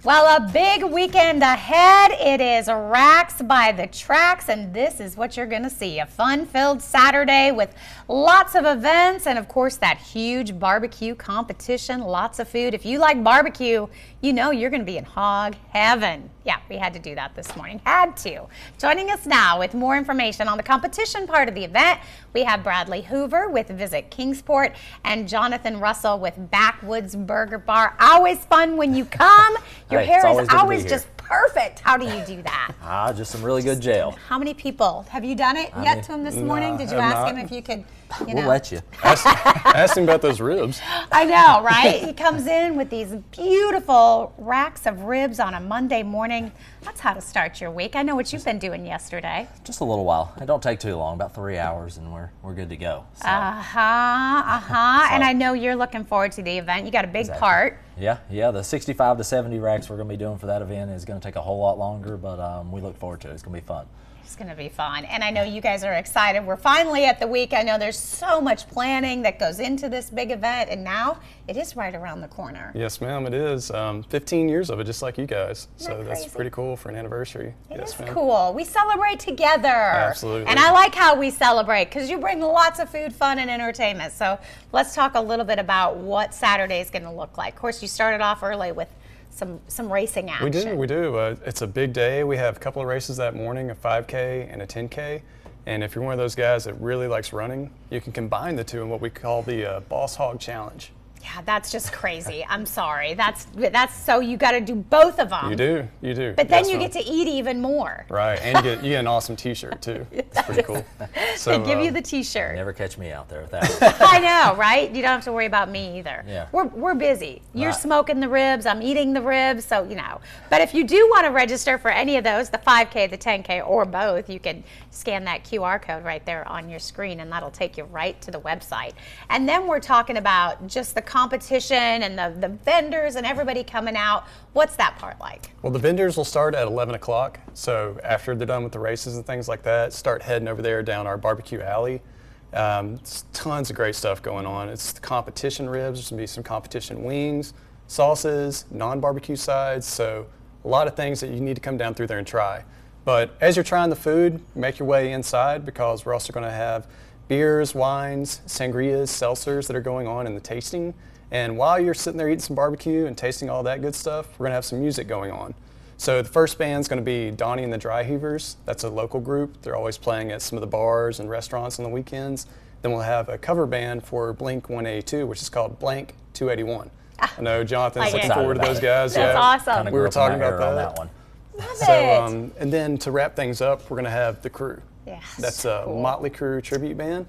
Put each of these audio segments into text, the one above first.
Well, a big weekend ahead. It is Racks by the Tracks, and this is what you're going to see. A fun-filled Saturday with lots of events and, of course, that huge barbecue competition, lots of food. If you like barbecue, you know you're going to be in hog heaven. Yeah, we had to do that this morning. Had to. Joining us now with more information on the competition part of the event, we have Bradley Hoover with Visit Kingsport and Jonathan Russell with Backwoods Burger Bar. Always fun when you come. Your hair is always just perfect. How do you do that? Just some really good gel. How many people? Have you done it yet to him this morning? Did you ask him if you could, We'll let you. Ask him about those ribs. I know, right? He comes in with these beautiful racks of ribs on a Monday morning. That's how to start your week. I know what you've been doing yesterday. Just a little while. It don't take too long, about 3 hours, and we're good to go. So. And I know you're looking forward to the event. You got a big part. Yeah, the 65 to 70 racks we're going to be doing for that event is going to take a whole lot longer, but we look forward to it. It's going to be fun. It's going to be fun, and I know you guys are excited. We're finally at the week. I know there's so much planning that goes into this big event, and now it is right around the corner. Yes, ma'am, it is. 15 years of it, just like you guys. So that's pretty cool for an anniversary. It is cool. We celebrate together. Absolutely. And I like how we celebrate because you bring lots of food, fun, and entertainment. So let's talk a little bit about what Saturday is going to look like. Of course, you started off early with some racing action. We do. It's a big day. We have a couple of races that morning, a 5K and a 10K. And if you're one of those guys that really likes running, you can combine the two in what we call the Boss Hog Challenge. Yeah, that's just crazy. I'm sorry. That's so you got to do both of them. You do. But then you get to eat even more. Right, and you get an awesome T-shirt too. It's pretty cool. So they give you the T-shirt. Never catch me out there with that. I know, right? You don't have to worry about me either. Yeah. We're busy. You're smoking the ribs. I'm eating the ribs. So But if you do want to register for any of those, the 5K, the 10K, or both, you can scan that QR code right there on your screen, and that'll take you right to the website. And then we're talking about just the competition and the vendors and everybody coming out. What's that part like? Well, the vendors will start at 11 o'clock. So after they're done with the races and things like that, start heading over there down our barbecue alley. Tons of great stuff going on. It's the competition ribs. There's going to be some competition wings, sauces, non-barbecue sides. So a lot of things that you need to come down through there and try. But as you're trying the food, make your way inside because we're also going to have beers, wines, sangrias, seltzers that are going on in the tasting. And while you're sitting there eating some barbecue and tasting all that good stuff, we're going to have some music going on. So the first band's going to be Donnie and the Dry Heavers. That's a local group. They're always playing at some of the bars and restaurants on the weekends. Then we'll have a cover band for Blink 182, which is called Blank 281. I know Jonathan's looking forward to those guys. That's awesome. We were talking about that one. Love it. And then to wrap things up, we're going to have The Crew. Yes. That's a Motley Crue tribute band.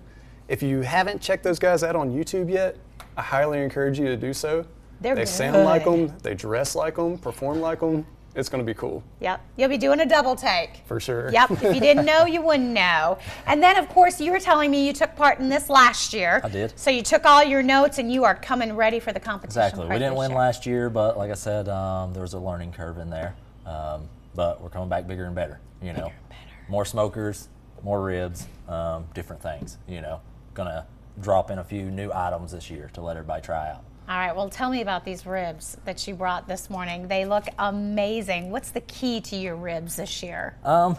If you haven't checked those guys out on YouTube yet, I highly encourage you to do so. They sound like them, they dress like them, perform like them. It's going to be cool. Yep. You'll be doing a double take. For sure. Yep. If you didn't know, you wouldn't know. And then, of course, you were telling me you took part in this last year. I did. So you took all your notes and you are coming ready for the competition. Exactly. We didn't win last year, but like I said, there was a learning curve in there. But we're coming back bigger and better. More smokers, more ribs, different things. Gonna drop in a few new items this year to let everybody try out. All right, well, tell me about these ribs that you brought this morning. They look amazing. What's the key to your ribs this year? Well,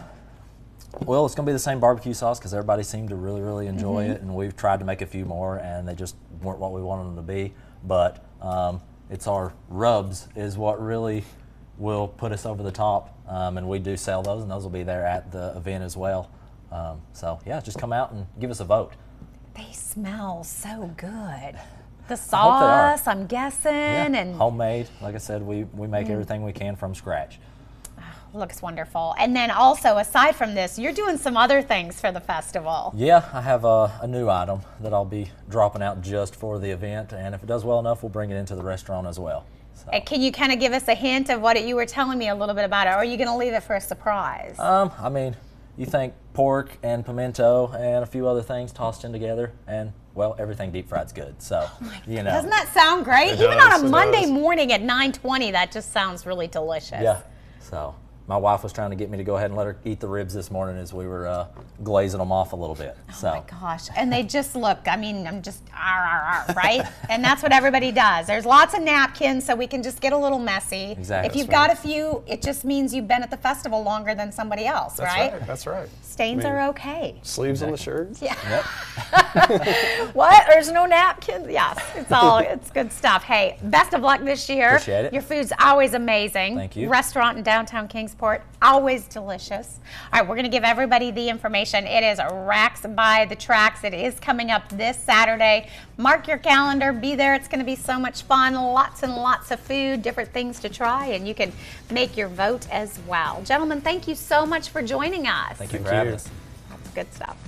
it's going to be the same barbecue sauce because everybody seemed to really, really enjoy it, and we've tried to make a few more, and they just weren't what we wanted them to be. But it's our rubs is what really will put us over the top, and we do sell those, and those will be there at the event as well. So, yeah, just come out and give us a vote. They smell so good. The sauce, I'm guessing. Yeah, and homemade. Like I said, we make everything we can from scratch. Looks wonderful. And then also, aside from this, you're doing some other things for the festival. Yeah, I have a new item that I'll be dropping out just for the event, and if it does well enough, we'll bring it into the restaurant as well. So. Can you kind of give us a hint of what you were telling me a little bit about it, or are you going to leave it for a surprise? I mean, you think pork and pimento and a few other things tossed in together, and well, everything deep fried's good. So, Doesn't that sound great? Even on a Monday morning at 9:20, that just sounds really delicious. Yeah. So my wife was trying to get me to go ahead and let her eat the ribs this morning as we were glazing them off a little bit. So. Oh my gosh, and they just look, I mean, I'm just, right? And that's what everybody does. There's lots of napkins, so we can just get a little messy. Exactly. If you've got a few, it just means you've been at the festival longer than somebody else, That's right? That's right. Stains I mean, are okay. Sleeves on the shirt. Yeah. Yep. What? There's no napkins? Yes, it's good stuff. Hey, best of luck this year. Appreciate it. Your food's always amazing. Thank you. Restaurant in downtown Kingsport, always delicious. All right, we're going to give everybody the information. It is Racks by the Tracks. It is coming up this Saturday. Mark your calendar. Be there. It's going to be so much fun. Lots and lots of food, different things to try, and you can make your vote as well. Gentlemen, thank you so much for joining us. Thank you for Thank having you. us. That's good stuff.